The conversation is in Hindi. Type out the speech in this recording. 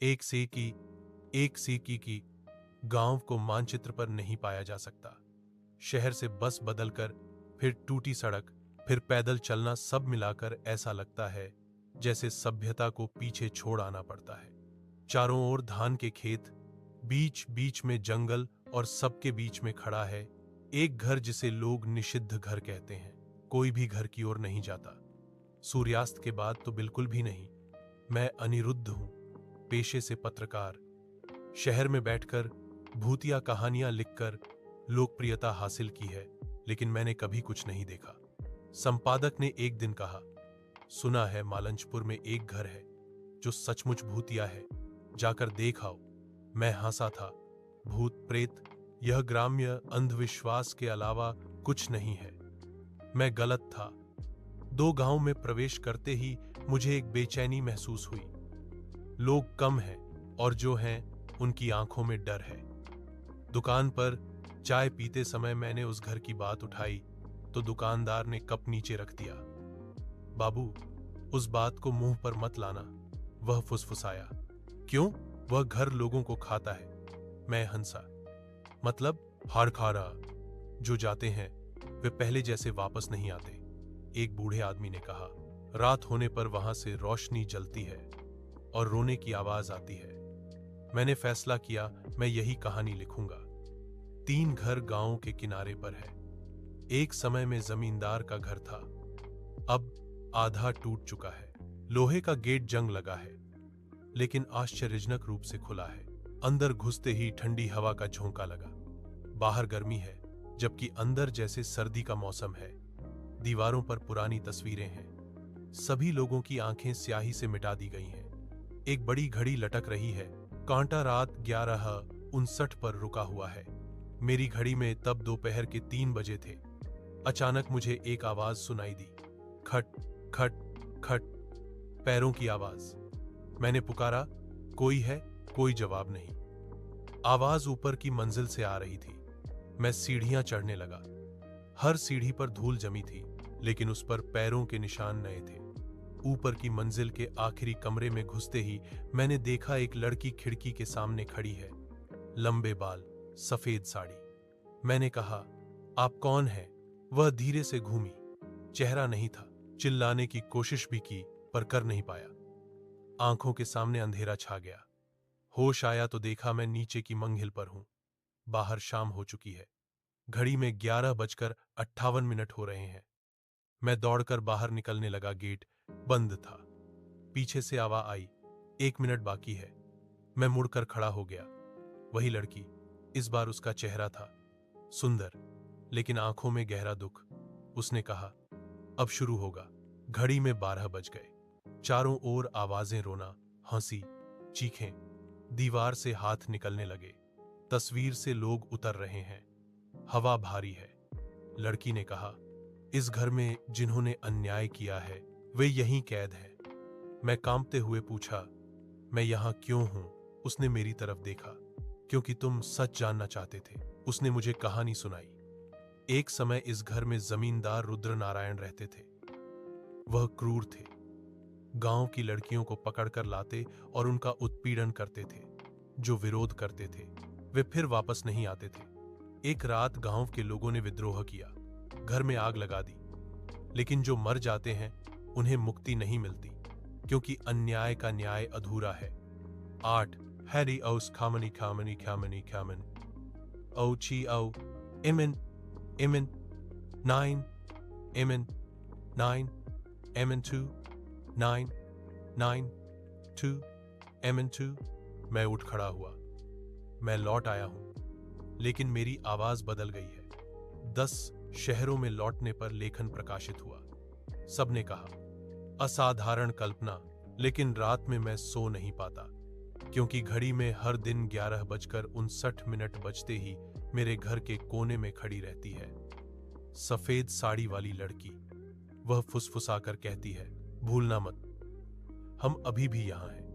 एक से की गांव को मानचित्र पर नहीं पाया जा सकता। शहर से बस बदलकर, फिर टूटी सड़क, फिर पैदल चलना, सब मिलाकर ऐसा लगता है जैसे सभ्यता को पीछे छोड़ आना पड़ता है। चारों ओर धान के खेत, बीच बीच में जंगल, और सबके बीच में खड़ा है एक घर जिसे लोग निषिद्ध घर कहते हैं। कोई भी घर की ओर नहीं जाता, सूर्यास्त के बाद तो बिल्कुल भी नहीं। मैं अनिरुद्ध हूं, पेशे से पत्रकार। शहर में बैठकर भूतिया कहानियां लिखकर लोकप्रियता हासिल की है, लेकिन मैंने कभी कुछ नहीं देखा। संपादक ने एक दिन कहा, सुना है मालंचपुर में एक घर है जो सचमुच भूतिया है, जाकर देख आओ। मैं हंसा था। भूत प्रेत, यह ग्राम्य अंधविश्वास के अलावा कुछ नहीं है। मैं गलत था। 2 गांव में प्रवेश करते ही मुझे एक बेचैनी महसूस हुई। लोग कम हैं, और जो हैं उनकी आंखों में डर है। दुकान पर चाय पीते समय मैंने उस घर की बात उठाई तो दुकानदार ने कप नीचे रख दिया। बाबू, उस बात को मुंह पर मत लाना, वह फुसफुसाया। क्यों? वह घर लोगों को खाता है। मैं हंसा। मतलब? हाड़ खा रहा। जो जाते हैं वे पहले जैसे वापस नहीं आते, एक बूढ़े आदमी ने कहा। रात होने पर वहां से रोशनी जलती है और रोने की आवाज आती है। मैंने फैसला किया, मैं यही कहानी लिखूंगा। 3 घर गांव के किनारे पर है। एक समय में जमींदार का घर था, अब आधा टूट चुका है। लोहे का गेट जंग लगा है, लेकिन आश्चर्यजनक रूप से खुला है। अंदर घुसते ही ठंडी हवा का झोंका लगा। बाहर गर्मी है, जबकि अंदर जैसे सर्दी का मौसम है। दीवारों पर पुरानी तस्वीरें हैं। सभी लोगों की आंखें स्याही से मिटा दी गई हैं। एक बड़ी घड़ी लटक रही है, कांटा रात 11:59 पर रुका हुआ है। मेरी घड़ी में तब दोपहर के 3 बजे थे। अचानक मुझे एक आवाज सुनाई दी, खट खट खट, पैरों की आवाज। मैंने पुकारा, कोई है? कोई जवाब नहीं। आवाज ऊपर की मंजिल से आ रही थी। मैं सीढ़ियां चढ़ने लगा। हर सीढ़ी पर धूल जमी थी, लेकिन उस पर पैरों के निशान नए थे। ऊपर की मंजिल के आखिरी कमरे में घुसते ही मैंने देखा एक लड़की खिड़की के सामने खड़ी है। लंबे बाल, सफेद साड़ी। मैंने कहा, आप कौन हैं? वह धीरे से घूमी। चेहरा नहीं था। चिल्लाने की कोशिश भी की, पर कर नहीं पाया। आंखों के सामने अंधेरा छा गया। होश आया तो देखा मैं नीचे की मंजिल पर हूं। बाहर शाम हो चुकी है। घड़ी में 11:58 हो रहे हैं। मैं दौड़कर बाहर निकलने लगा। गेट बंद था। पीछे से आवाज आई, 1 मिनट बाकी है। मैं मुड़कर खड़ा हो गया। वही लड़की। इस बार उसका चेहरा था सुंदर, लेकिन आंखों में गहरा दुख। उसने कहा, अब शुरू होगा। घड़ी में 12 बज गए। चारों ओर आवाजें, रोना, हंसी, चीखें। दीवार से हाथ निकलने लगे। तस्वीर से लोग उतर रहे हैं। हवा भारी है। लड़की ने कहा, इस घर में जिन्होंने अन्याय किया है वे यहीं कैद हैं। मैं कांपते हुए पूछा, मैं यहां क्यों हूं? उसने मेरी तरफ देखा। क्योंकि तुम सच जानना चाहते थे। उसने मुझे कहानी सुनाई। एक समय इस घर में जमींदार रुद्र नारायण रहते थे। वह क्रूर थे। गांव की लड़कियों को पकड़कर लाते और उनका उत्पीड़न करते थे। जो विरोध करते थे वे फिर वापस नहीं आते थे। एक रात गांव के लोगों ने विद्रोह किया, घर में आग लगा दी। लेकिन जो मर जाते हैं उन्हें मुक्ति नहीं मिलती, क्योंकि अन्याय का न्याय अधूरा है। 8 हैरी ओस खामनी खामनी खामनी खामन ओ ची ओ इमिन इमिन 9 इमिन 9 इमिन 2 9 9 2 इमिन 2। मैं उठ खड़ा हुआ। मैं लौट आया हूं, लेकिन मेरी आवाज बदल गई है। 10 शहरों में लौटने पर लेखन प्रकाशित हुआ। सबने कहा, असाधारण कल्पना, लेकिन रात में मैं सो नहीं पाता, क्योंकि घड़ी में हर दिन 11:59 बजते ही मेरे घर के कोने में खड़ी रहती है सफेद साड़ी वाली लड़की। वह फुसफुसाकर कहती है, भूलना मत, हम अभी भी यहां हैं।